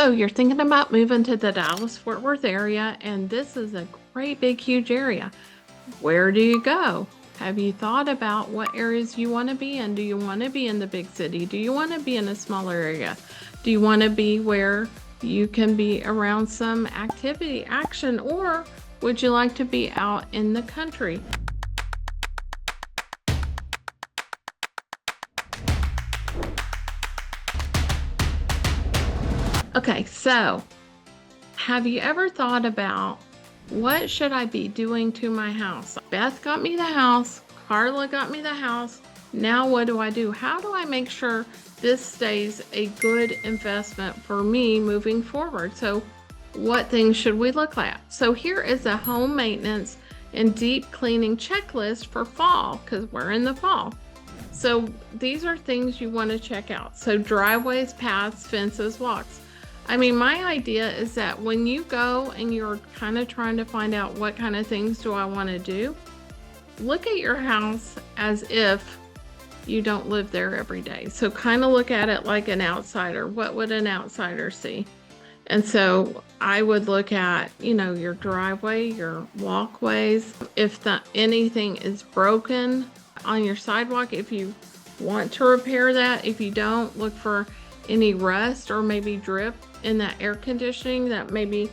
So you're thinking about moving to the Dallas-Fort Worth area, and this is a great big huge area. Where do you go? Have you thought about what areas you want to be in? Do you want to be in the big city? Do you want to be in a smaller area? Do you want to be where you can be around some activity, action, or would you like to be out in the country? Okay, so have you ever thought about what should I be doing to my house? Beth got me the house, Carla got me the house. Now what do I do? How do I make sure this stays a good investment for me moving forward? So what things should we look at? So here is a home maintenance and deep cleaning checklist for fall, because we're in the fall. So these are things you want to check out. So driveways, paths, fences, walks. I mean, my idea is that when you go and you're kind of trying to find out what kind of things do I want to do, look at your house as if you don't live there every day. So kind of look at it like an outsider. What would an outsider see? And so I would look at, your driveway, your walkways. If anything is broken on your sidewalk, if you want to repair that, if you don't, look for any rust or maybe drip in that air conditioning, that maybe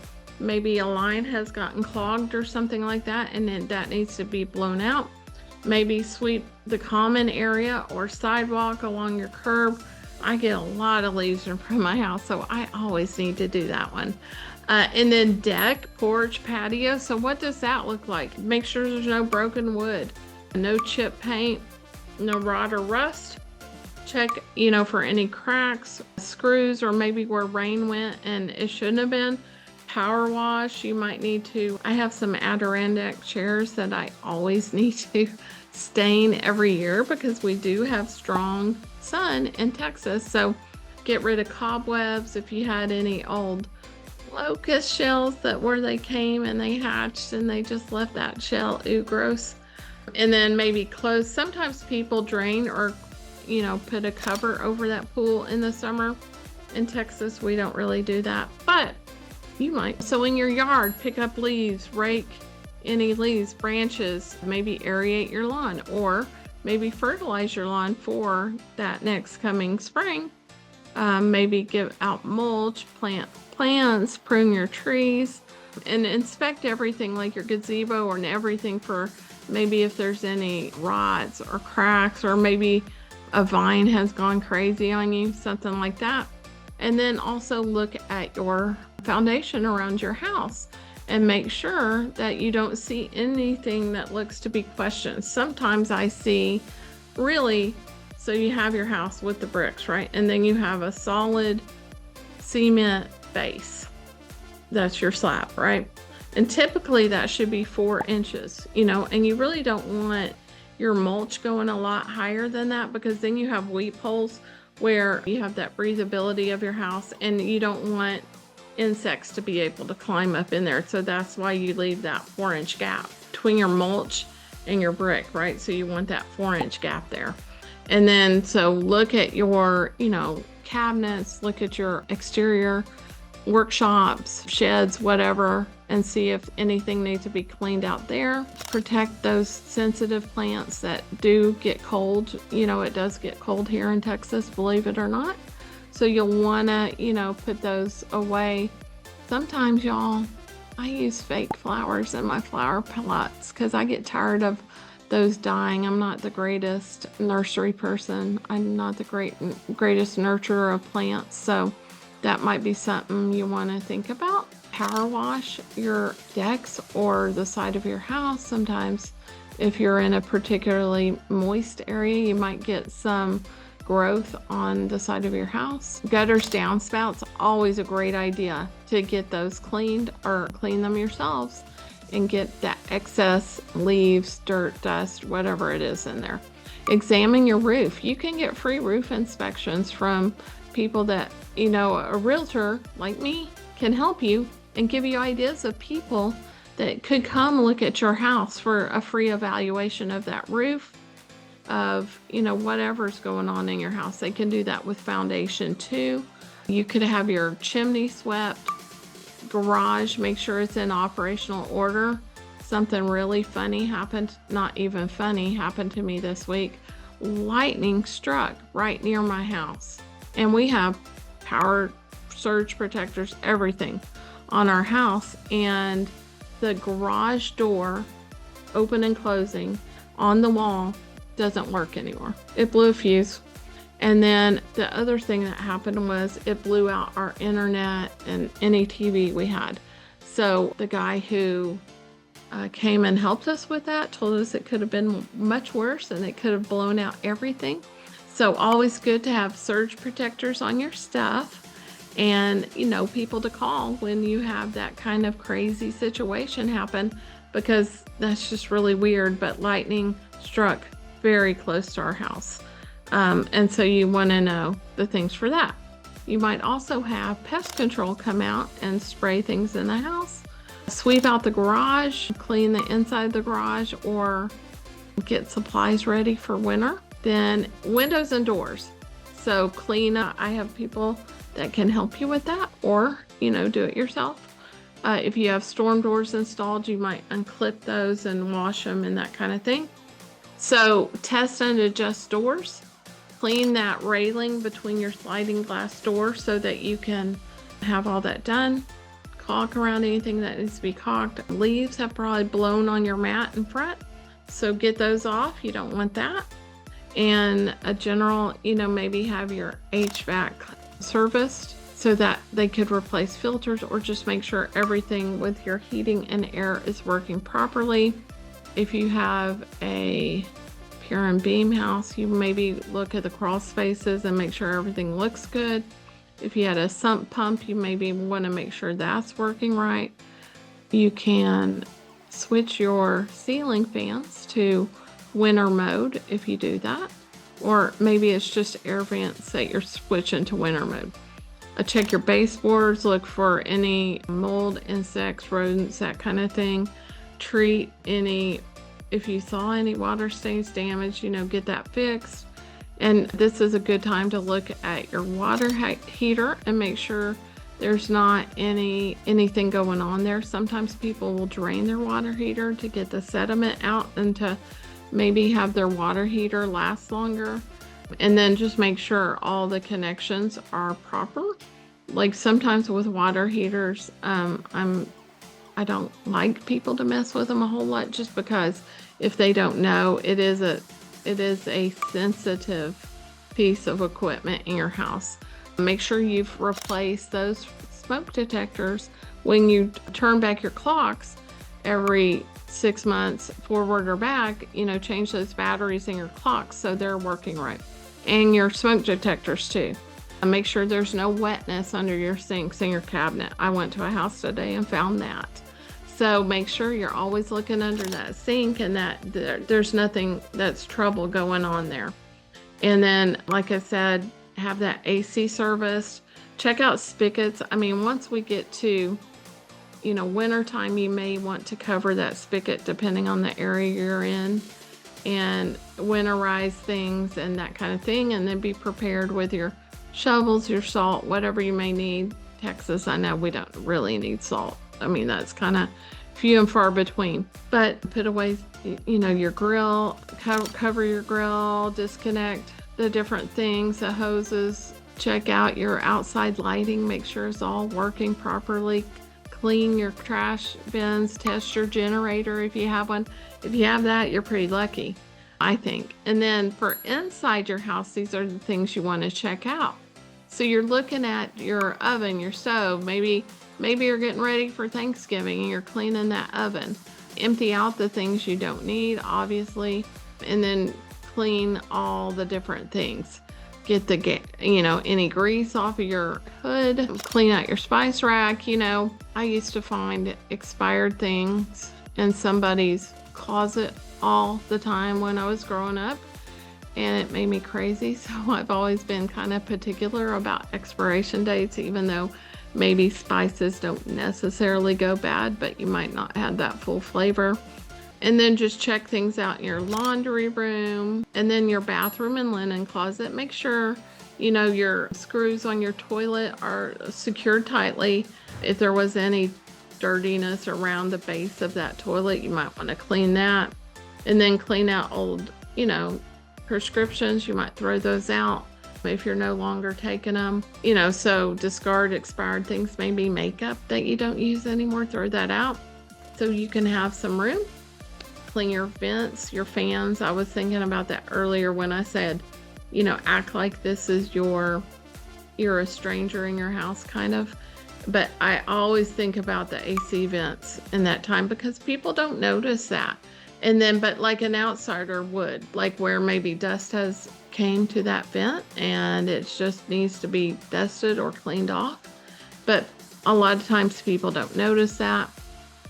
a line has gotten clogged or something like that, and then that needs to be blown out. Maybe sweep the common area or sidewalk along your curb. I get a lot of leaves in front of my house, so I always need to do that one. And then deck, porch, patio. So what does that look like? Make sure there's no broken wood, no chip paint, no rot or rust. Check, for any cracks, screws, or maybe where rain went and it shouldn't have been. Power wash, you might need to. I have some Adirondack chairs that I always need to stain every year because we do have strong sun in Texas. So get rid of cobwebs. If you had any old locust shells where they came and they hatched and they just left that shell, ooh, gross. And then maybe close. Sometimes people drain or put a cover over that pool in the summer. In Texas, we don't really do that, but you might. So in your yard, pick up leaves, rake any leaves, branches, maybe aerate your lawn, or maybe fertilize your lawn for that next coming spring. Maybe give out mulch, plant plants, prune your trees, and inspect everything like your gazebo and everything for maybe if there's any rots or cracks, or maybe a vine has gone crazy on you, something like that. And then also look at your foundation around your house and make sure that you don't see anything that looks to be questioned. Sometimes I see so you have your house with the bricks, right? And then you have a solid cement base. That's your slab, right? And typically that should be 4 inches, and you really don't want your mulch going a lot higher than that, because then you have weep holes where you have that breathability of your house and you don't want insects to be able to climb up in there. So that's why you leave that 4-inch gap between your mulch and your brick, right? So you want that 4-inch gap there. And then so look at your, cabinets, look at your exterior workshops, sheds, whatever, and see if anything needs to be cleaned out there. Protect those sensitive plants that do get cold. It does get cold here in Texas, believe it or not. So you'll wanna, put those away. Sometimes, y'all, I use fake flowers in my flower pots because I get tired of those dying. I'm not the greatest nursery person. I'm not the greatest nurturer of plants. So that might be something you want to think about. Power wash your decks or the side of your house. Sometimes if you're in a particularly moist area, you might get some growth on the side of your house. Gutters, downspouts, always a great idea to get those cleaned or clean them yourselves and get that excess leaves, dirt, dust, whatever it is in there. Examine your roof. You can get free roof inspections from people that, a realtor like me can help you and give you ideas of people that could come look at your house for a free evaluation of that roof, of, whatever's going on in your house. They can do that with foundation too. You could have your chimney swept, garage, make sure it's in operational order. Something really funny happened, not even funny, happened to me this week. Lightning struck right near my house. And we have power surge protectors, everything on our house. And the garage door, open and closing on the wall, doesn't work anymore. It blew a fuse. And then the other thing that happened was it blew out our internet and any TV we had. So the guy who came and helped us with that told us it could have been much worse and it could have blown out everything. So always good to have surge protectors on your stuff and, you know, people to call when you have that kind of crazy situation happen, because that's just really weird. But lightning struck very close to our house. And so you want to know the things for that. You might also have pest control come out and spray things in the house. Sweep out the garage, clean the inside of the garage, or get supplies ready for winter. Then windows and doors. So clean up. I have people that can help you with that, or, you know, do it yourself. If you have storm doors installed, you might unclip those and wash them and that kind of thing. So test and adjust doors. Clean that railing between your sliding glass door so that you can have all that done. Caulk around anything that needs to be caulked. Leaves have probably blown on your mat in front, so get those off. You don't want that. And a general, you know, maybe have your HVAC serviced so that they could replace filters, or just make sure everything with your heating and air is working properly. If you have a pier and beam house, you maybe look at the crawl spaces and make sure everything looks good. If you had a sump pump, you maybe want to make sure that's working right. You can switch your ceiling fans to winter mode if you do that, or maybe it's just air vents that you're switching to winter mode. Check your baseboards, look for any mold, insects, rodents, that kind of thing. Treat any, if you saw any water stains, damage, you know, get that fixed. And this is a good time to look at your water heater and make sure there's not anything going on there. Sometimes people will drain their water heater to get the sediment out and to maybe have their water heater last longer. And then just make sure all the connections are proper. Like sometimes with water heaters, I don't like people to mess with them a whole lot, just because if they don't know, it is a sensitive piece of equipment in your house. Make sure you've replaced those smoke detectors when you turn back your clocks every 6 months, forward or back. You know, change those batteries in your clocks so they're working right, and your smoke detectors too. And make sure there's no wetness under your sinks and your cabinet. I went to a house today and found that. So make sure you're always looking under that sink and that there's nothing that's trouble going on there. And then, like I said, have that AC serviced. Check out spigots. I mean, once we get to, you know, wintertime, you may want to cover that spigot depending on the area you're in, and winterize things and that kind of thing. And then be prepared with your shovels, your salt, whatever you may need. Texas, I know we don't really need salt. I mean, that's kind of few and far between. But put away, you know, your grill, cover your grill, disconnect the different things, the hoses. Check out your outside lighting, make sure it's all working properly. Clean your trash bins, test your generator if you have one. If you have that, you're pretty lucky, I think. And then for inside your house, these are the things you want to check out. So you're looking at your oven, your stove, maybe you're getting ready for Thanksgiving and you're cleaning that oven. Empty out the things you don't need, obviously, and then clean all the different things. Get you know, any grease off of your hood, clean out your spice rack. You know, I used to find expired things in somebody's closet all the time when I was growing up, and it made me crazy. So I've always been kind of particular about expiration dates, even though maybe spices don't necessarily go bad, but you might not have that full flavor. And then just check things out in your laundry room, and then your bathroom and linen closet. Make sure Your screws on your toilet are secured tightly. If there was any dirtiness around the base of that toilet, you might want to clean that. And then clean out old, prescriptions. You might throw those out if you're no longer taking them. So discard expired things, maybe makeup that you don't use anymore, throw that out so you can have some room. Clean your vents, your fans. I was thinking about that earlier when I said, act like this is you're a stranger in your house, kind of. But I always think about the AC vents in that time because people don't notice that. And then, but like an outsider would, like where maybe dust has came to that vent and it just needs to be dusted or cleaned off. But a lot of times people don't notice that.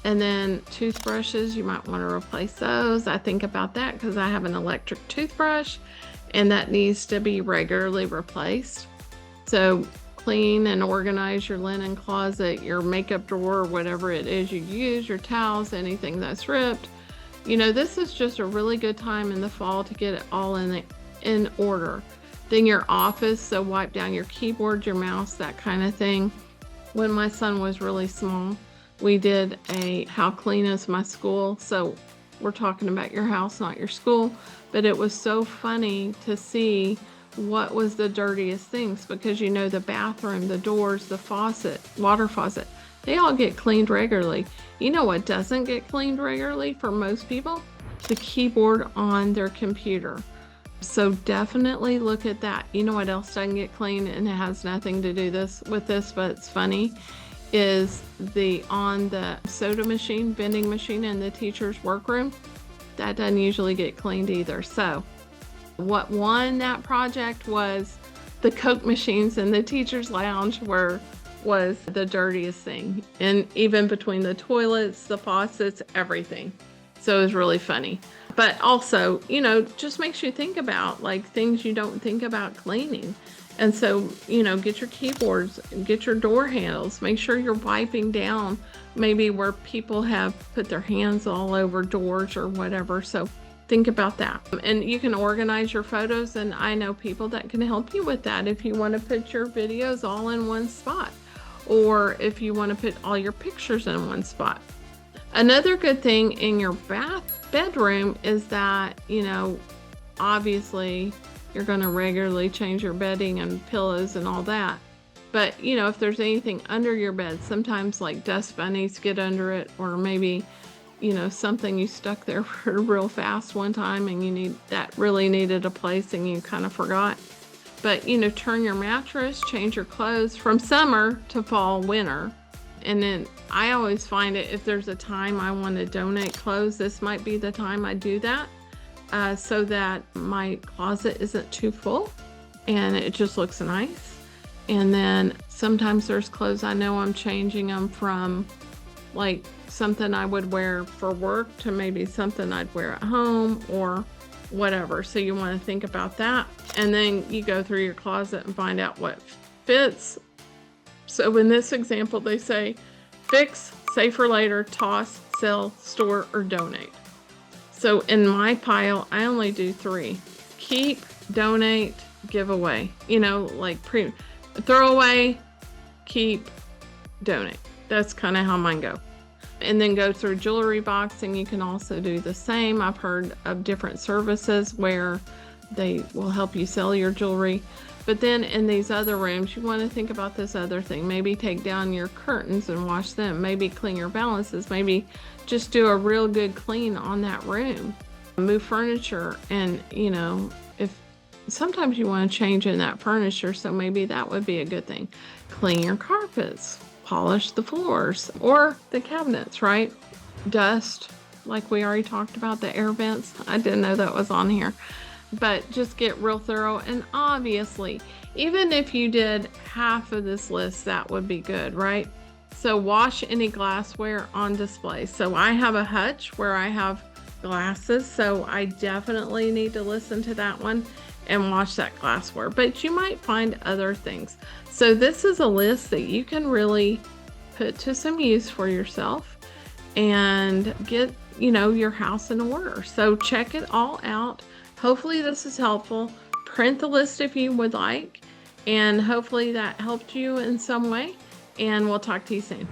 And then toothbrushes, you might want to replace those. I think about that because I have an electric toothbrush and that needs to be regularly replaced. So clean and organize your linen closet, your makeup drawer, whatever it is you use, your towels, anything that's ripped. This is just a really good time in the fall to get it all in order. Then your office, so wipe down your keyboard, your mouse, that kind of thing. When my son was really small, we did a how clean is my school. So we're talking about your house, not your school. But it was so funny to see what was the dirtiest things because the bathroom, the doors, the faucet, water faucet, they all get cleaned regularly. You know what doesn't get cleaned regularly for most people? The keyboard on their computer. So definitely look at that. You know what else doesn't get cleaned and it has nothing to do with this, but it's funny, is on the soda machine, vending machine in the teacher's workroom. That doesn't usually get cleaned either. So what won that project was the Coke machines in the teacher's lounge was the dirtiest thing. And even between the toilets, the faucets, everything. So it was really funny. But also, just makes you think about like things you don't think about cleaning. And so, get your keyboards, get your door handles, make sure you're wiping down maybe where people have put their hands all over doors or whatever. So think about that. And you can organize your photos, and I know people that can help you with that if you want to put your videos all in one spot, or if you want to put all your pictures in one spot. Another good thing in your bedroom is that, obviously you're going to regularly change your bedding and pillows and all that. But, if there's anything under your bed, sometimes like dust bunnies get under it, or maybe, something you stuck there real fast one time and really needed a place and you kind of forgot. But, turn your mattress, change your clothes from summer to fall, winter. And then I always find it, if there's a time I want to donate clothes, this might be the time I do that. So that my closet isn't too full and it just looks nice. And then sometimes there's clothes I know I'm changing them from like something I would wear for work to maybe something I'd wear at home or whatever. So you want to think about that. And then you go through your closet and find out what fits. So in this example, they say fix, save for later, toss, sell, store, or donate. So in my pile, I only do 3. Keep, donate, give away. Like throw away, keep, donate. That's kind of how mine go. And then go through jewelry boxing. You can also do the same. I've heard of different services where they will help you sell your jewelry. But then in these other rooms, you want to think about this other thing. Maybe take down your curtains and wash them. Maybe clean your balances. Maybe just do a real good clean on that room. Move furniture, and if sometimes you want to change in that furniture, so maybe that would be a good thing. Clean your carpets, polish the floors or the cabinets, right? Dust, like we already talked about, the air vents. I didn't know that was on here. But just get real thorough. And obviously, even if you did half of this list, that would be good, right? So wash any glassware on display. So I have a hutch where I have glasses, so I definitely need to listen to that one and wash that glassware. But you might find other things. So this is a list that you can really put to some use for yourself and get, your house in order. So check it all out. Hopefully this is helpful. Print the list if you would like, And hopefully that helped you in some way. And we'll talk to you soon.